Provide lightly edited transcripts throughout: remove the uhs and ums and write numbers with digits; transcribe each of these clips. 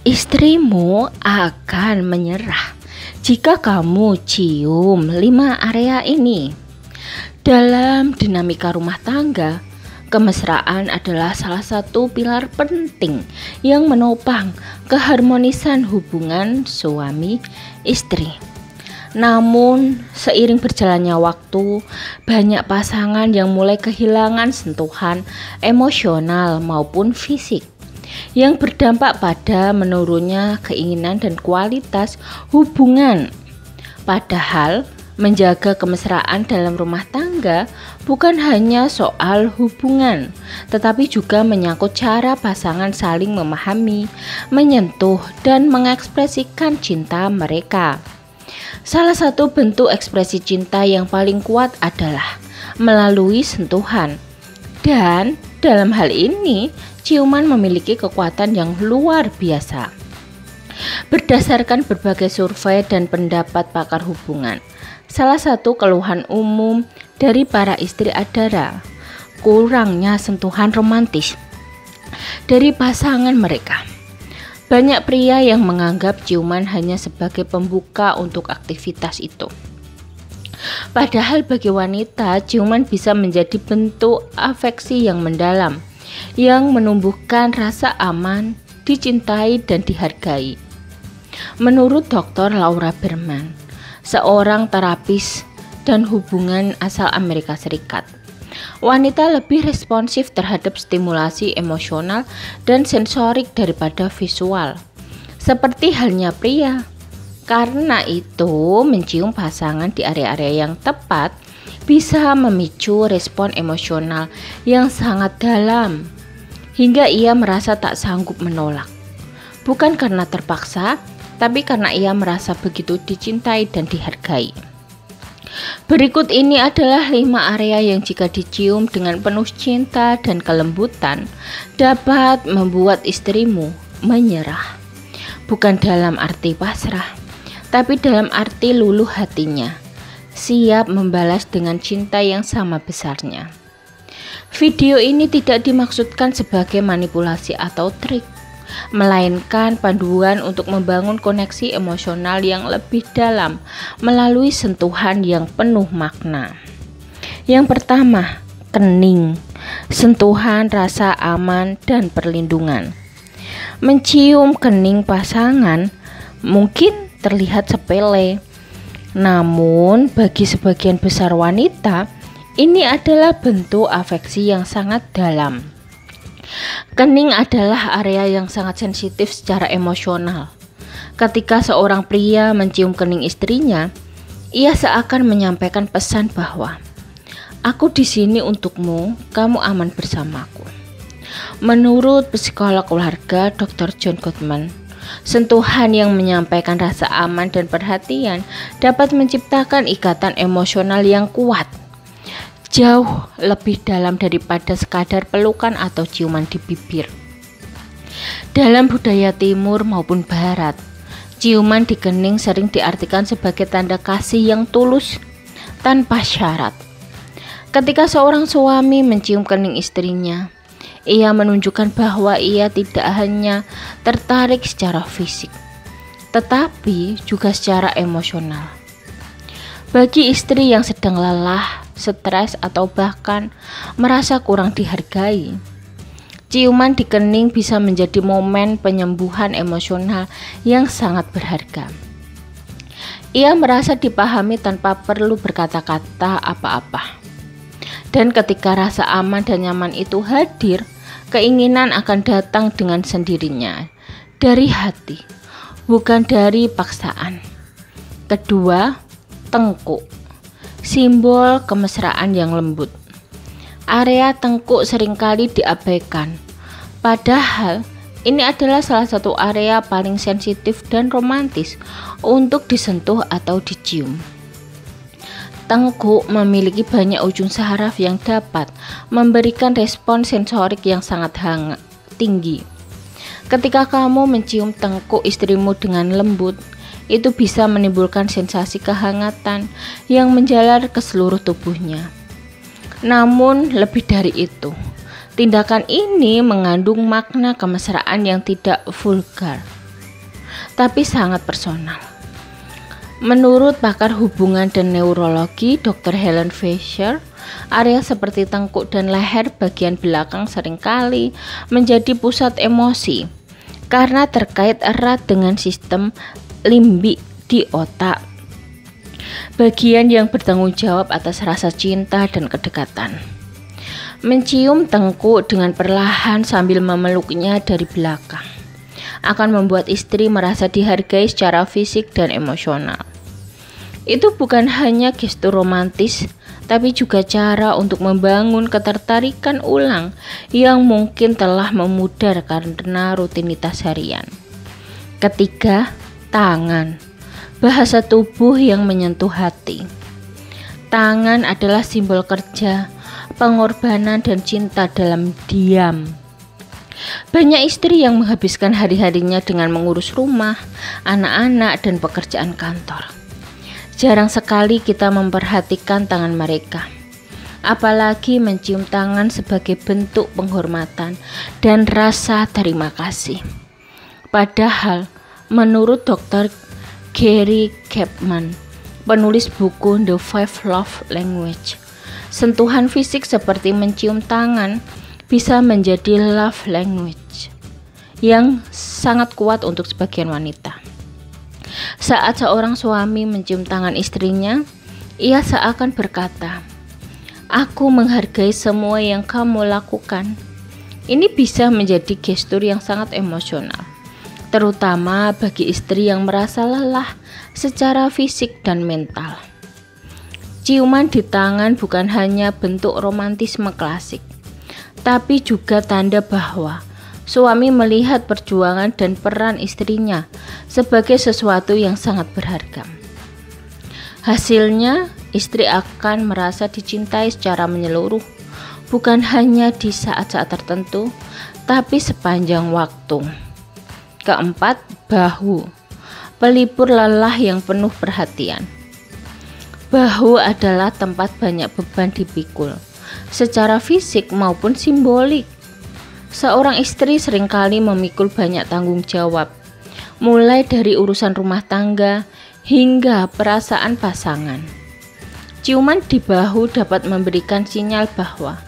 Istrimu akan menyerah jika kamu cium 5 area ini. Dalam dinamika rumah tangga, kemesraan adalah salah satu pilar penting yang menopang keharmonisan hubungan suami istri. Namun, seiring berjalannya waktu, banyak pasangan yang mulai kehilangan sentuhan emosional maupun fisik, yang berdampak pada menurunnya keinginan dan kualitas hubungan. Padahal, menjaga kemesraan dalam rumah tangga bukan hanya soal hubungan, tetapi juga menyangkut cara pasangan saling memahami, menyentuh, dan mengekspresikan cinta mereka. Salah satu bentuk ekspresi cinta yang paling kuat adalah melalui sentuhan. Dan dalam hal ini, ciuman memiliki kekuatan yang luar biasa. Berdasarkan berbagai survei dan pendapat pakar hubungan, salah satu keluhan umum dari para istri adalah kurangnya sentuhan romantis dari pasangan mereka. Banyak pria yang menganggap ciuman hanya sebagai pembuka untuk aktivitas itu. Padahal bagi wanita, ciuman bisa menjadi bentuk afeksi yang mendalam, yang menumbuhkan rasa aman, dicintai, dan dihargai. Menurut Dr. Laura Berman, seorang terapis dan hubungan asal Amerika Serikat, wanita lebih responsif terhadap stimulasi emosional dan sensorik daripada visual, seperti halnya pria. Karena itu, mencium pasangan di area-area yang tepat bisa memicu respon emosional yang sangat dalam, hingga ia merasa tak sanggup menolak. Bukan karena terpaksa, tapi karena ia merasa begitu dicintai dan dihargai. Berikut ini adalah 5 area yang jika dicium dengan penuh cinta dan kelembutan dapat membuat istrimu menyerah. Bukan dalam arti pasrah, tapi dalam arti luluh hatinya, siap membalas dengan cinta yang sama besarnya. Video ini tidak dimaksudkan sebagai manipulasi atau trik, melainkan panduan untuk membangun koneksi emosional yang lebih dalam melalui sentuhan yang penuh makna. Yang pertama, kening, sentuhan rasa aman dan perlindungan. Mencium kening pasangan mungkin terlihat sepele, namun bagi sebagian besar wanita, ini adalah bentuk afeksi yang sangat dalam. Kening adalah area yang sangat sensitif secara emosional. Ketika seorang pria mencium kening istrinya, ia seakan menyampaikan pesan bahwa "Aku di sini untukmu, kamu aman bersamaku." Menurut psikolog keluarga Dr. John Gottman, sentuhan yang menyampaikan rasa aman dan perhatian dapat menciptakan ikatan emosional yang kuat, jauh lebih dalam daripada sekadar pelukan atau ciuman di bibir. Dalam budaya timur maupun barat, ciuman di kening sering diartikan sebagai tanda kasih yang tulus tanpa syarat. Ketika seorang suami mencium kening istrinya, ia menunjukkan bahwa ia tidak hanya tertarik secara fisik, tetapi juga secara emosional. Bagi istri yang sedang lelah, stres, atau bahkan merasa kurang dihargai, ciuman di kening bisa menjadi momen penyembuhan emosional yang sangat berharga. Ia merasa dipahami tanpa perlu berkata-kata apa-apa. Dan ketika rasa aman dan nyaman itu hadir, keinginan akan datang dengan sendirinya, dari hati, bukan dari paksaan. Kedua, tengkuk, simbol kemesraan yang lembut. Area tengkuk seringkali diabaikan, padahal ini adalah salah satu area paling sensitif dan romantis untuk disentuh atau dicium. Tengkuk memiliki banyak ujung saraf yang dapat memberikan respon sensorik yang sangat tinggi. Ketika kamu mencium tengkuk istrimu dengan lembut, itu bisa menimbulkan sensasi kehangatan yang menjalar ke seluruh tubuhnya. Namun lebih dari itu, tindakan ini mengandung makna kemesraan yang tidak vulgar. tapi sangat personal. Menurut pakar hubungan dan neurologi Dr. Helen Fisher, area seperti tengkuk dan leher bagian belakang seringkali menjadi pusat emosi karena terkait erat dengan sistem limbik di otak, bagian yang bertanggung jawab atas rasa cinta dan kedekatan. Mencium tengkuk dengan perlahan sambil memeluknya dari belakang akan membuat istri merasa dihargai secara fisik dan emosional. Itu bukan hanya gestur romantis, tapi juga cara untuk membangun ketertarikan ulang yang mungkin telah memudar karena rutinitas harian. Ketiga, tangan, bahasa tubuh yang menyentuh hati. Tangan adalah simbol kerja, pengorbanan, dan cinta dalam diam. Banyak istri yang menghabiskan hari-harinya dengan mengurus rumah, anak-anak, dan pekerjaan kantor. Jarang sekali kita memperhatikan tangan mereka, apalagi mencium tangan sebagai bentuk penghormatan dan rasa terima kasih. Padahal, menurut Dr. Gary Chapman, penulis buku The Five Love Language, sentuhan fisik seperti mencium tangan bisa menjadi love language yang sangat kuat untuk sebagian wanita. Saat seorang suami mencium tangan istrinya, ia seakan berkata, "Aku menghargai semua yang kamu lakukan." Ini bisa menjadi gestur yang sangat emosional, terutama bagi istri yang merasa lelah secara fisik dan mental. Ciuman di tangan bukan hanya bentuk romantisme klasik, tapi juga tanda bahwa suami melihat perjuangan dan peran istrinya sebagai sesuatu yang sangat berharga. Hasilnya, istri akan merasa dicintai secara menyeluruh, bukan hanya di saat-saat tertentu, tapi sepanjang waktu. Keempat, bahu, pelipur lelah yang penuh perhatian. Bahu adalah tempat banyak beban dipikul, secara fisik maupun simbolik. Seorang istri seringkali memikul banyak tanggung jawab, mulai dari urusan rumah tangga hingga perasaan pasangan. Ciuman di bahu dapat memberikan sinyal bahwa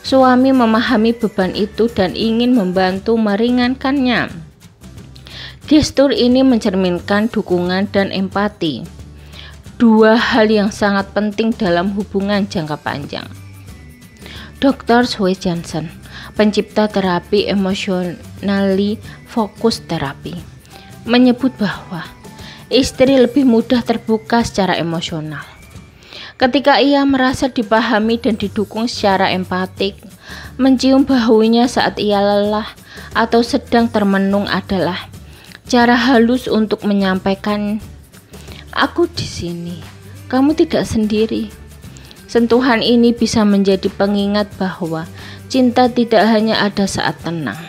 suami memahami beban itu dan ingin membantu meringankannya. Gestur ini mencerminkan dukungan dan empati, dua hal yang sangat penting dalam hubungan jangka panjang. Dr. Sway Johnson, pencipta terapi emotionally focused therapy, menyebut bahwa istri lebih mudah terbuka secara emosional ketika ia merasa dipahami dan didukung secara empatik. Mencium bahunya saat ia lelah atau sedang termenung adalah cara halus untuk menyampaikan, "Aku di sini, kamu tidak sendiri." Sentuhan ini bisa menjadi pengingat bahwa cinta tidak hanya ada saat tenang,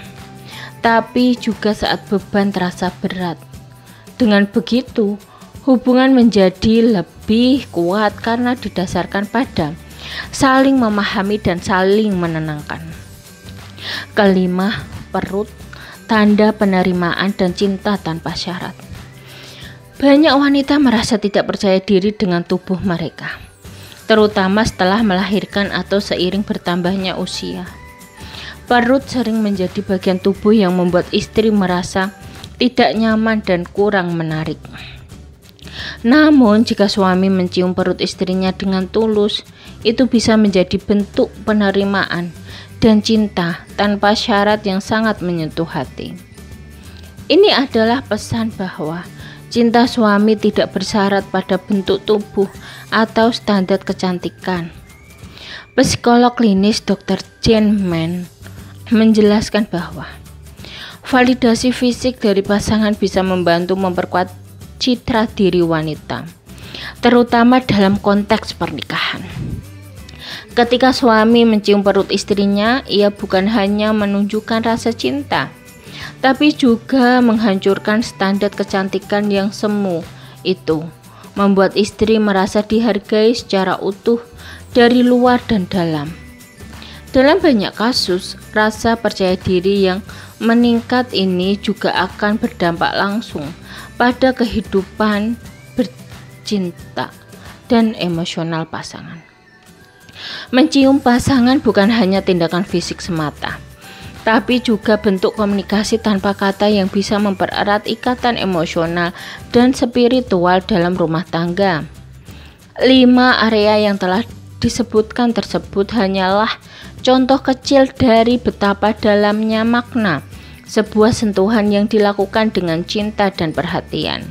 tapi juga saat beban terasa berat. Dengan begitu, hubungan menjadi lebih kuat karena didasarkan pada saling memahami dan saling menenangkan. Kelima, perut, tanda penerimaan dan cinta tanpa syarat. Banyak wanita merasa tidak percaya diri dengan tubuh mereka, terutama setelah melahirkan atau seiring bertambahnya usia. Perut sering menjadi bagian tubuh yang membuat istri merasa tidak nyaman dan kurang menarik. Namun, jika suami mencium perut istrinya dengan tulus, itu bisa menjadi bentuk penerimaan dan cinta tanpa syarat yang sangat menyentuh hati. Ini adalah pesan bahwa cinta suami tidak bersyarat pada bentuk tubuh atau standar kecantikan. Psikolog klinis Dr. Jane Mann menjelaskan bahwa validasi fisik dari pasangan bisa membantu memperkuat citra diri wanita, terutama dalam konteks pernikahan. Ketika suami mencium perut istrinya, ia bukan hanya menunjukkan rasa cinta, tapi juga menghancurkan standar kecantikan yang semu itu, membuat istri merasa dihargai secara utuh dari luar dan dalam. Dalam banyak kasus, rasa percaya diri yang meningkat ini juga akan berdampak langsung pada kehidupan bercinta dan emosional pasangan. Mencium pasangan bukan hanya tindakan fisik semata, tapi juga bentuk komunikasi tanpa kata yang bisa mempererat ikatan emosional dan spiritual dalam rumah tangga. 5 area yang telah disebutkan tersebut hanyalah contoh kecil dari betapa dalamnya makna sebuah sentuhan yang dilakukan dengan cinta dan perhatian.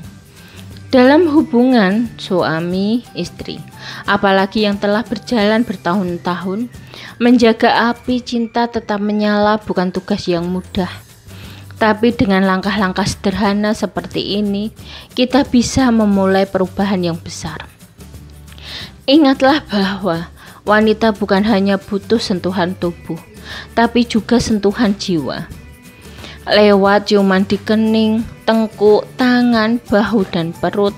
Dalam hubungan suami istri, apalagi yang telah berjalan bertahun-tahun, menjaga api cinta tetap menyala bukan tugas yang mudah. Tapi dengan langkah-langkah sederhana seperti ini, kita bisa memulai perubahan yang besar. Ingatlah bahwa wanita bukan hanya butuh sentuhan tubuh, tapi juga sentuhan jiwa. Lewat ciuman di kening, tengkuk, tangan, bahu, dan perut,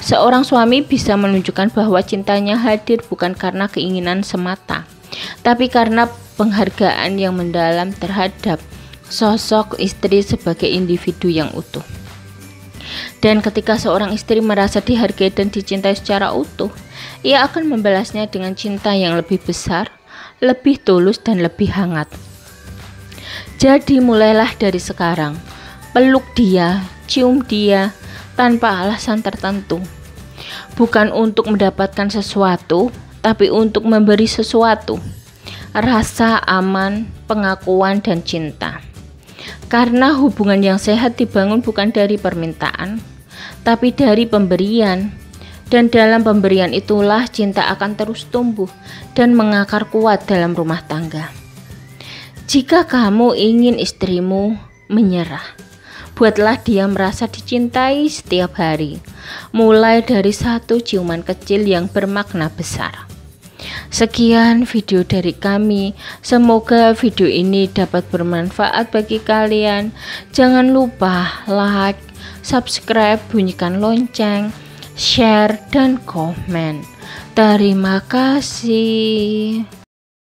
seorang suami bisa menunjukkan bahwa cintanya hadir bukan karena keinginan semata, tapi karena penghargaan yang mendalam terhadap sosok istri sebagai individu yang utuh. Dan ketika seorang istri merasa dihargai dan dicintai secara utuh, ia akan membalasnya dengan cinta yang lebih besar, lebih tulus, dan lebih hangat. Jadi mulailah dari sekarang, peluk dia, cium dia, tanpa alasan tertentu. Bukan untuk mendapatkan sesuatu, tapi untuk memberi sesuatu. Rasa aman, pengakuan, dan cinta. Karena hubungan yang sehat dibangun bukan dari permintaan, tapi dari pemberian. Dan dalam pemberian itulah cinta akan terus tumbuh dan mengakar kuat dalam rumah tangga. Jika kamu ingin istrimu menyerah, buatlah dia merasa dicintai setiap hari, mulai dari satu ciuman kecil yang bermakna besar. Sekian video dari kami, semoga video ini dapat bermanfaat bagi kalian. Jangan lupa like, subscribe, bunyikan lonceng, share, dan komen. Terima kasih.